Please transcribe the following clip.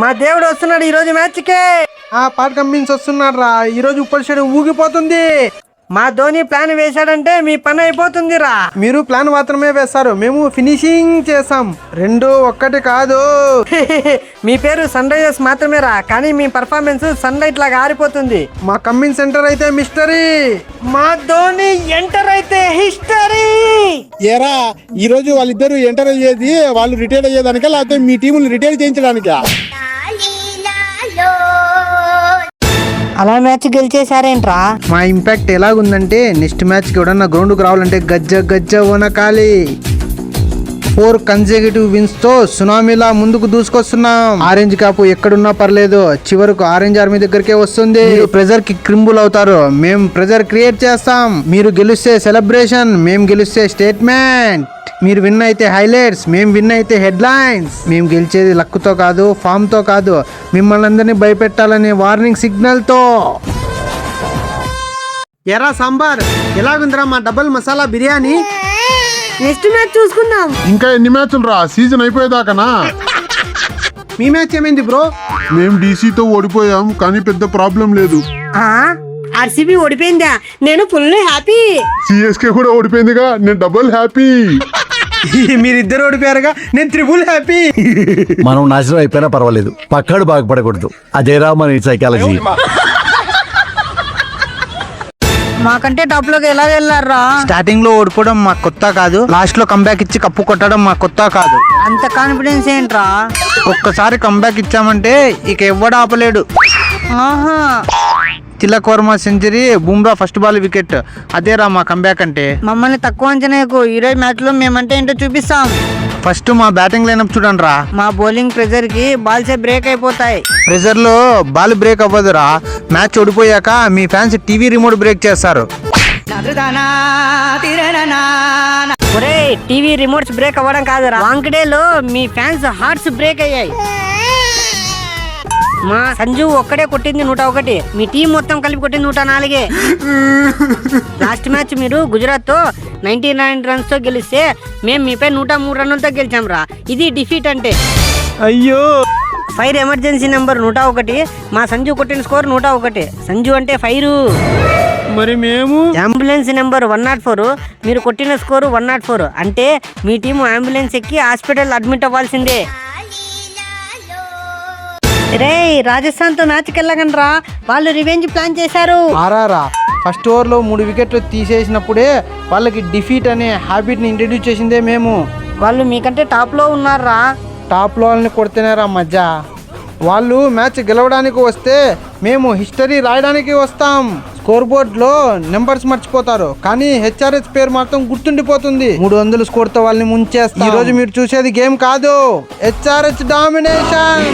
మా దేవుడు వస్తున్నాడు ఈ రోజు మ్యాచ్కే. పాట కమ్మిన్స్ వస్తున్నాడు రా. ఈ రోజు ఉప్పల్ స్టేడియం ఊగిపోతుంది. మా ధోని ప్లాన్ వేశాడంటే మీ పని అయిపోతుందిరా. మీరు ప్లాన్ మాత్రమే వేస్తారు, మేము ఫినిషింగ్ చేసాం. రెండు ఒక్కటి కాదు. మీ పేరు సన్ రైజర్స్ మాత్రమేరా, కానీ మీ పర్ఫార్మెన్స్ సన్ లైట్ లాగా ఆరిపోతుంది. మా కమ్మిన్స్ సెంటర్ అయితే మిస్టరీ. మా ధోని ఎంటర్ అయితే హిస్టరీ. ఏరా ఈ రోజు వాళ్ళిద్దరు ఎంటర్ అయ్యేది వాళ్ళు రిటైర్ అయ్యేదానికా లేకపోతే మీ టీములు రిటైర్ చేయించడానికా? అలా మ్యాచ్ గెలిచేసారేంట్రా? మా ఇంపాక్ట్ ఎలాగుందంటే నెక్స్ట్ మ్యాచ్ కి ఎవడన్నా గ్రౌండ్కి రావాలంటే గజ్జ గజ్జ వనకాలి. 4 కన్సెక్యూటివ్ విన్స్ తో సునామీలా ముందుకు దూసుకొస్తున్నాం. ఆరెంజ్ కాపు ఎక్కడున్నా పర్లేదు, చివరకు ఆరెంజ్ ఆర్మీ దగ్గరికే వస్తుంది. ప్రెజర్ కి క్రింబుల్ అవుతారు, మేము ప్రెజర్ క్రియేట్ చేస్తాం. మీరు గెలిస్తే సెలబ్రేషన్, మేము గెలిస్తే స్టేట్మెంట్. మీరు విన్ అయితే హైలైట్స్, మేము విన్ అయితే హెడ్లైన్స్. మేము గెలిచేది లక్కుతో కాదు, ఫామ్ తో కాదు, మిమ్మల్ని అందరినీ భయపెట్టాలనే వార్నింగ్ సిగ్నల్ తో. ఎరా సాంబార్ ఎలాగుందిరా మా double masala biryani? Next match చూసుకుందాం. ఇంకా ఎన్ని మ్యాచ్లు రా సీజన్ అయిపోయేదాకనా? మీ మ్యాచ్ ఏమైంది బ్రో? మేము డీసీతో ఓడిపోయాం కానీ పెద్ద ప్రాబ్లం లేదు. ఆర్సీబీ ఓడిపోయిందా? నేను ఫుల్ హ్యాపీ. సిఎస్కే కూడా ఓడిపోయిందిగా, నేను డబుల్ హ్యాపీ. మీరిద్దరు ఓడిపోయారుగా, నేను త్రిబుల్ హ్యాపీ. మనం నాశనం అయిపోయినా పర్వాలేదు, పక్కడు బాగుపడకూడదు. అదేరా మన సైకాలజీ. మాకంటే టాప్ లోకి ఎలా వెళ్ళారా? స్టార్టింగ్ లో ఓడిపోవడం మాకు కొత్త కాదు, లాస్ట్ లో కంబ్యాక్ ఇచ్చి కప్పు కొట్టడం మాకు కొత్త కాదు. అంత కాన్ఫిడెన్స్ ఏంట్రా? ఒక్కసారి కంబ్యాక్ ఇచ్చామంటే ఇక ఎవ్వడు ఆపలేడు. ఆహా, Tilak Varma century, Bumrah first ball wicket, అదేరా మా కంబ్యాక్ అంటే. మమ్మల్ని తక్కువ అంచనాకు. ఈరోజు మ్యాచ్ లో మేమంటే ఏంటో చూపిస్తాం. ఫస్ట్ మా బ్యాటింగ్ లైనప్ చూడండి రా. మా బౌలింగ్ ప్రెజర్ కి బాల్స్ బ్రేక్ అయిపోతాయి. ప్రెజర్ లో బాల్ బ్రేక్ అవ్వదురా, మ్యాచ్ ఓడిపోయాక మీ ఫ్యాన్స్ టీవీ రిమోట్ బ్రేక్ చేస్తారు. ఒరే, టీవీ రిమోట్స్ బ్రేక్ అవ్వడం కాదురా, వాంకడేలో మీ ఫ్యాన్స్ హార్ట్స్ బ్రేక్ అయ్యాయి. మా సంజు ఒక్కడే కొట్టింది 101, మీ టీం మొత్తం కలిపి కొట్టింది 104. లాస్ట్ మ్యాచ్ మీరు గుజరాత్ తో 99 రన్స్ తో గెలిస్తే మేము మీపై 103 రన్నులతో గెలిచాం రా. ఇది డిఫీట్ అంటే. అయ్యో, ఫైర్ ఎమర్జెన్సీ నెంబర్ 101, మా సంజు కొట్టిన స్కోర్ 101. సంజు అంటే ఫైరు. మరి మేము అంబులెన్స్ నెంబర్ 104, మీరు కొట్టిన స్కోరు 104. అంటే మీ టీము అంబులెన్స్ ఎక్కి హాస్పిటల్ అడ్మిట్ అవ్వాల్సిందే. రే, రాజస్థాన్ తో మ్యాచ్కి వెళ్ళగనరా, వాళ్ళు రివెంజ్ ప్లాన్ చేశారు. ఆరారా ఫస్ట్ ఓవర్ లో 3 వికెట్లు తీసేసినప్పుడే వాళ్ళకి డిఫీట్ అనే హ్యాబిట్ ని ఇంట్రడ్యూస్ చేసిందే మేము. వాళ్ళు మీకంటే టాప్ లో ఉన్నారా? టాప్ లో వాళ్ళని కొడితేనేరా మధ్య. వాళ్ళు మ్యాచ్ గెలవడానికి వస్తే మేము హిస్టరీ రాయడానికి వస్తాం. స్కోర్ బోర్డ్ లో నెంబర్స్ మర్చిపోతారు, కానీ హెచ్ఆర్హెచ్ పేరు మాత్రం గుర్తుండిపోతుంది. 300 స్కోర్ తో వాళ్ళని ముంచేస్తాం. ఈ రోజు మీరు చూసేది గేమ్ కాదు, హెచ్ఆర్హెచ్ డామినేషన్.